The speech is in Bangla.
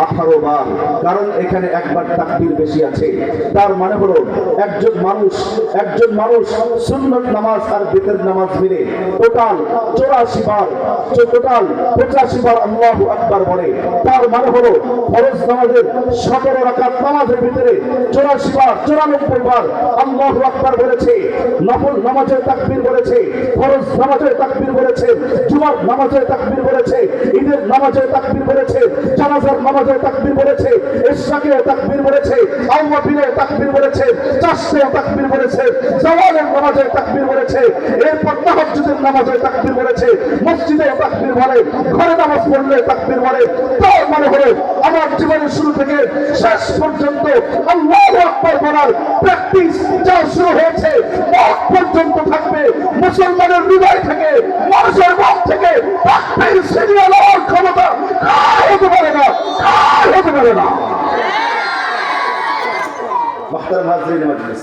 18 বার, কারণ এখানে একবার তাকবীর বেশি আছে। তার মানে হলো একজন মানুষ সুন্নত নামাজ আর বিতর নামাজ মিলে টোটাল 84 বার, টোটাল 85 বার আল্লাহু আকবার বলে। তার মানে হলো ফরজ নামাজের 17 রাকাত নামাজের ভিতরে 84 বার 94 বার আল্লাহু আকবার বলেছে, নফল নামাজের তাকবীর বলেছে, ফরজ নামাজের তাকবীর বলেছে, জুমার নামাজের তাকবীর বলেছে, ঈদের নামাজের তাকবীর বলেছে, জানাজার নামাজের তাকবীর বলেছে, ইশরাকের তাকবীর বলেছে, আওয়াবিনের তাকবীর বলেছে, চাশরের তাকবীর বলেছে, জাওয়ালের নামাজের তাকবীর বলেছে, এরপর তাহাজ্জুদের নামাজের তাকবীর বলেছে, মসজিদে তাকবীর বলে, ঘরে নামাজ পড়লে তাকবীর বলে। তার মানে হলো আমার জীবনের শুরু থেকে শেষ পর্যন্ত আল্লাহু আকবার বলার প্র্যাকটিস যা শুরু হয়েছে মত পর্যন্ত থাকবে। মুসলমানের হৃদয় থেকে, মানুষের মন থেকে তাকবীর ছিনিয়ে নেওয়ার ক্ষমতা কার হতে পারে না, কার হতে পারে না। মুহতারাম হাজরিন মাজলিস,